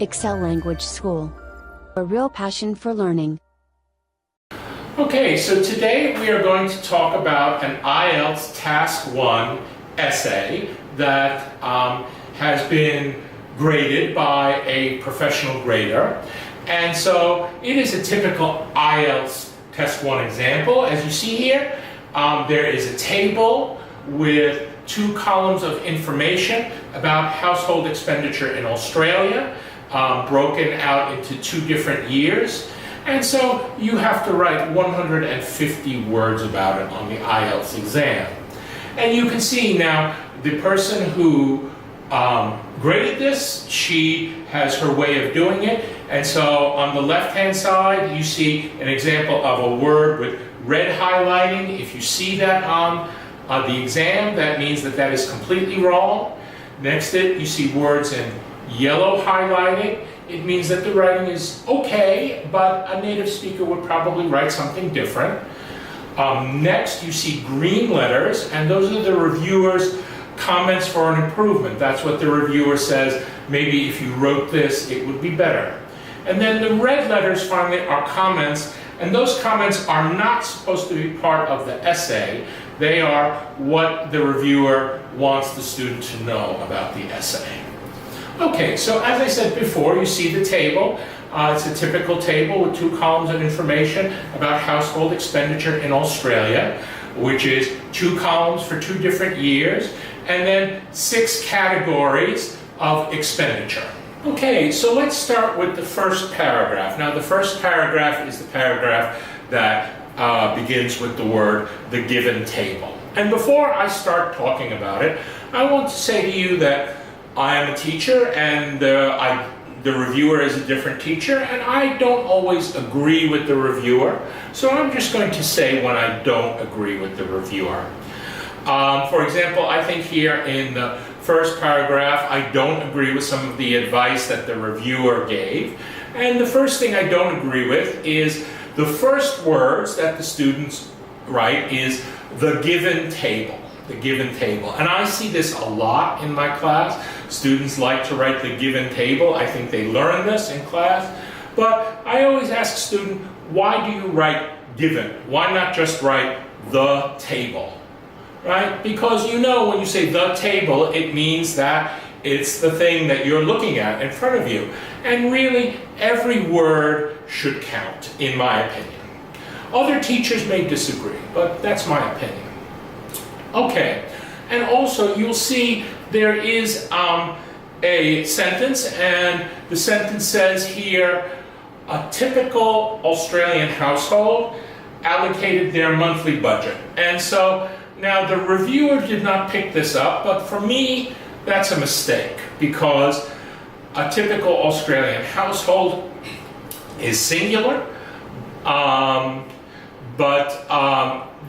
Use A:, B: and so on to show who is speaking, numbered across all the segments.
A: Excel Language School. A real passion for learning.
B: Okay, so today we are going to talk about an IELTS Task 1 essay that has been graded by a professional grader. And so it is a typical IELTS Test 1 example. As you see here, there is a table with 2 columns of information about household expenditure in Australia, broken out into 2 different years. And so you have to write 150 words about it on the IELTS exam. And you can see now the person who graded this, she has her way of doing it. And so on the left-hand side, you see an example of a word with red highlighting. If you see that on the exam, that means that that is completely wrong. Next to it, you see words in yellow highlighting. It means that the writing is okay, but a native speaker would probably write something different. Next, you see green letters, and those are the reviewer's comments for an improvement. That's what the reviewer says, maybe if you wrote this, it would be better. And then the red letters finally are comments, and those comments are not supposed to be part of the essay. They are what the reviewer wants the student to know about the essay. Okay, so as I said before, you see the table. It's a typical table with 2 columns of information about household expenditure in Australia, which is 2 columns for 2 different years, and then 6 categories of expenditure. Okay, so let's start with the first paragraph. Now, the first paragraph is the paragraph that begins with the word, the given table. And before I start talking about it, I want to say to you that I am a teacher, and the reviewer is a different teacher, and I don't always agree with the reviewer. So I'm just going to say when I don't agree with the reviewer. For example, I think here in the first paragraph, I don't agree with some of the advice that the reviewer gave. And the first thing I don't agree with is the first words that the students write is the given table. The given table. And I see this a lot in my class. Students like to write the given table. I think they learn this in class. But I always ask a student, why do you write given? Why not just write the table? Right? Because you know when you say the table, it means that it's the thing that you're looking at in front of you. And really, every word should count, in my opinion. Other teachers may disagree, but that's my opinion. Okay, and also you'll see there is a sentence, and the sentence says here, a typical Australian household allocated their monthly budget. And so now the reviewer did not pick this up, but for me that's a mistake, because a typical Australian household is singular, but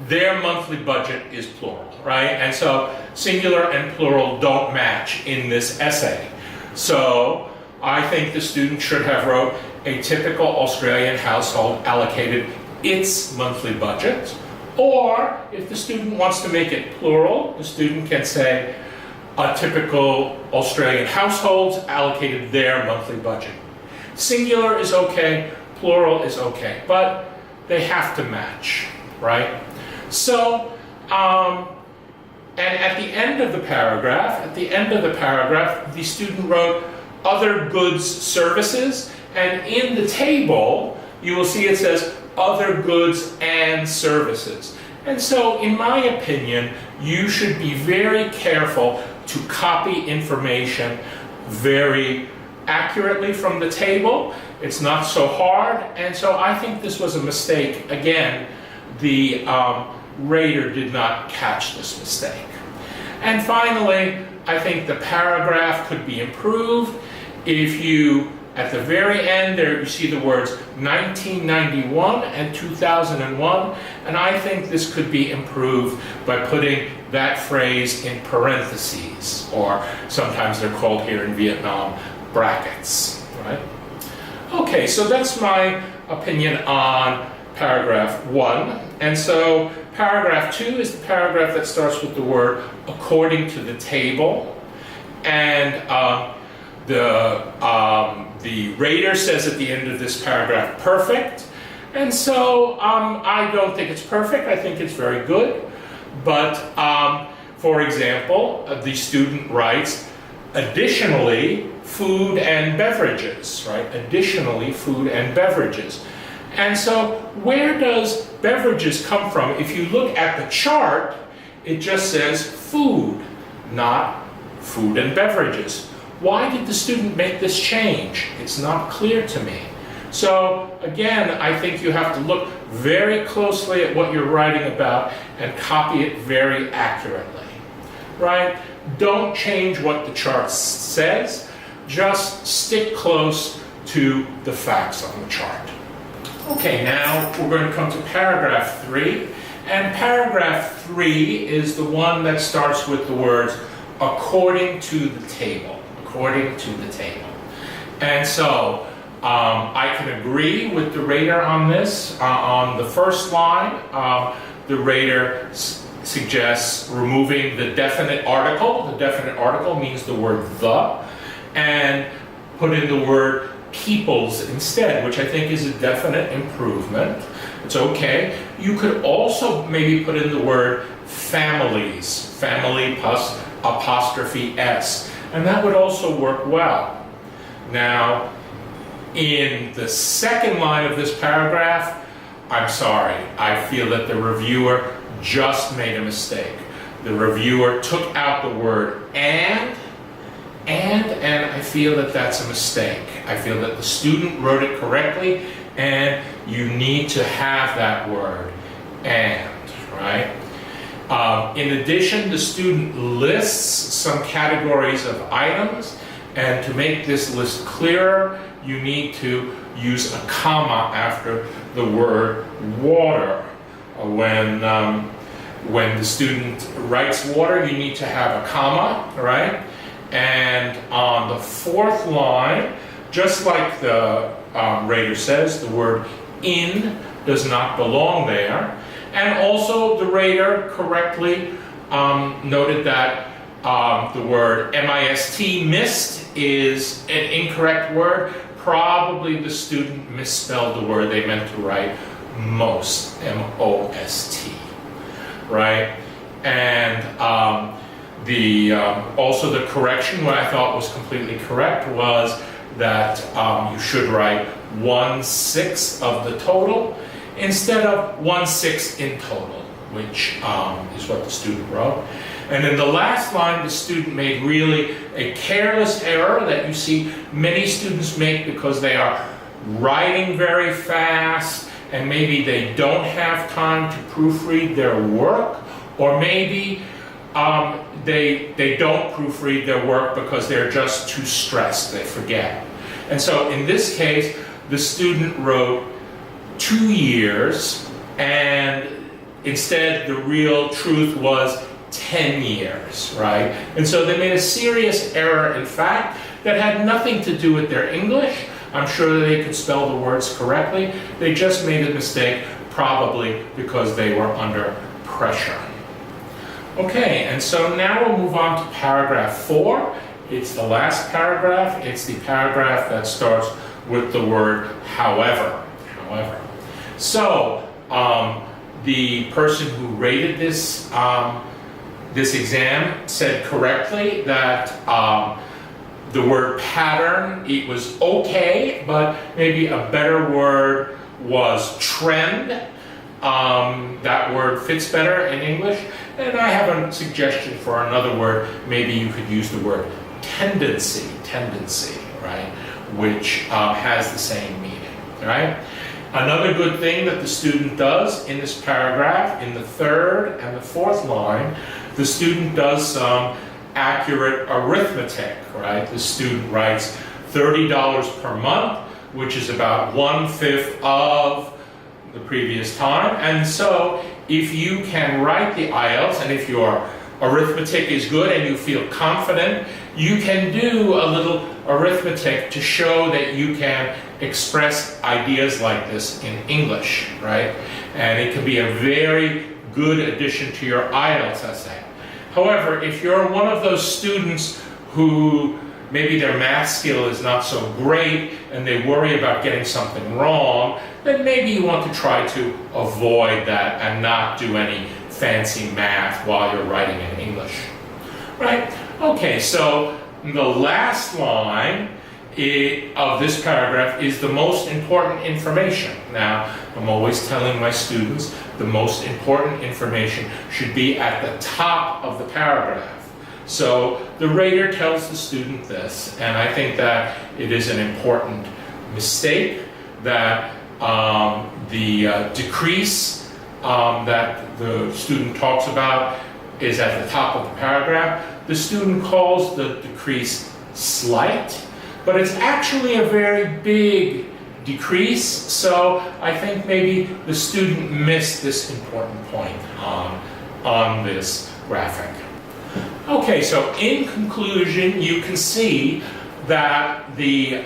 B: their monthly budget is plural. Right? And so singular and plural don't match in this essay. So I think the student should have wrote a typical Australian household allocated its monthly budget. Or if the student wants to make it plural, the student can say a typical Australian household allocated their monthly budget. Singular is okay, plural is okay, but they have to match, right? So, and at the end of the paragraph, the student wrote other goods, services, and in the table, you will see it says other goods and services. And so, in my opinion, you should be very careful to copy information very accurately from the table. It's not so hard, and so I think this was a mistake. Again, the rater did not catch this mistake. And finally, I think the paragraph could be improved if you, at the very end there, you see the words 1991 and 2001, and I think this could be improved by putting that phrase in parentheses, or sometimes they're called here in Vietnam brackets, right? Okay, so that's my opinion on paragraph 1. And so paragraph 2 is the paragraph that starts with the word according to the table. And the the rater says at the end of this paragraph, perfect. And so I don't think it's perfect. I think it's very good. But for example, the student writes, additionally, food and beverages, right? Additionally, food and beverages. And so where does beverages come from? If you look at the chart, it just says food, not food and beverages. Why did the student make this change? It's not clear to me. So again, I think you have to look very closely at what you're writing about and copy it very accurately, right? Don't change what the chart says, just stick close to the facts on the chart. Okay, now we're going to come to paragraph 3, and paragraph 3 is the one that starts with the words according to the table, according to the table. And so I can agree with the rater on this. On the first line, the rater suggests removing the definite article. The definite article means the word the, and put in the word peoples instead, which I think is a definite improvement. It's okay. You could also maybe put in the word families, family plus apostrophe s, and that would also work well. Now, in the second line of this paragraph, I'm sorry, I feel that the reviewer just made a mistake. The reviewer took out the word and I feel that that's a mistake. I feel that the student wrote it correctly, and you need to have that word, and, right? In addition, the student lists some categories of items, and to make this list clearer, you need to use a comma after the word water. When the student writes water, you need to have a comma, right? And on the fourth line, just like the rater says, the word in does not belong there. And also the rater correctly noted that the word mist is an incorrect word. Probably the student misspelled the word. They meant to write most, M-O-S-T, right? And also the correction, what I thought was completely correct, was that you should write 1/6 of the total instead of 1/6 in total, which is what the student wrote. And in the last line, the student made really a careless error that you see many students make because they are writing very fast, and maybe they don't have time to proofread their work, or maybe they don't proofread their work because they're just too stressed, they forget. And so in this case, the student wrote 2 years, and instead the real truth was 10 years, right? And so they made a serious error, in fact, that had nothing to do with their English. I'm sure that they could spell the words correctly. They just made a mistake, probably because they were under pressure. Okay, and so now we'll move on to paragraph 4. It's the last paragraph. It's the paragraph that starts with the word however. However. So, the person who rated this exam said correctly that the word pattern, it was okay, but maybe a better word was trend. That word fits better in English. And I have a suggestion for another word. Maybe you could use the word tendency, right? Which has the same meaning, right? Another good thing that the student does in this paragraph, in the third and the fourth line, the student does some accurate arithmetic, right? The student writes $30 per month, which is about 1/5 of the previous time. And so if you can write the IELTS, and if your arithmetic is good and you feel confident, you can do a little arithmetic to show that you can express ideas like this in English, right? And it can be a very good addition to your IELTS essay. However, if you're one of those students who maybe their math skill is not so great and they worry about getting something wrong, then maybe you want to try to avoid that and not do any fancy math while you're writing in English. Right? Okay, so the last line of this paragraph is the most important information. Now, I'm always telling my students the most important information should be at the top of the paragraph. So the rater tells the student this, and I think that it is an important mistake that the decrease that the student talks about is at the top of the paragraph. The student calls the decrease slight, but it's actually a very big decrease, so I think maybe the student missed this important point on this graphic. Okay, so in conclusion, you can see that the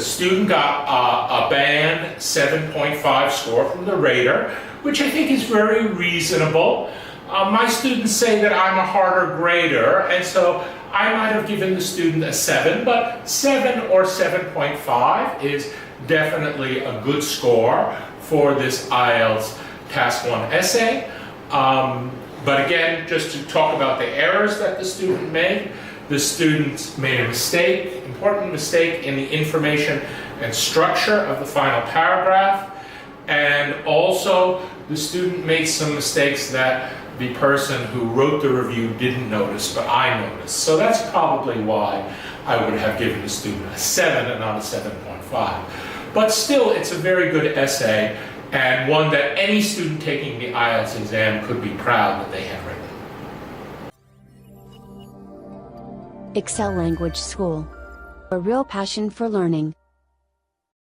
B: student got a band 7.5 score from the rater, which I think is very reasonable. My students say that I'm a harder grader, and so I might have given the student a 7, but 7 or 7.5 is definitely a good score for this IELTS Task 1 essay. But again, just to talk about the errors that the student made, the student made a mistake, important mistake in the information and structure of the final paragraph, and also the student made some mistakes that the person who wrote the review didn't notice, but I noticed. So that's probably why I would have given the student a 7 and not a 7.5. But still, it's a very good essay, and one that any student taking the IELTS exam could be proud that they have written.
A: Excel Language School. A real passion for learning.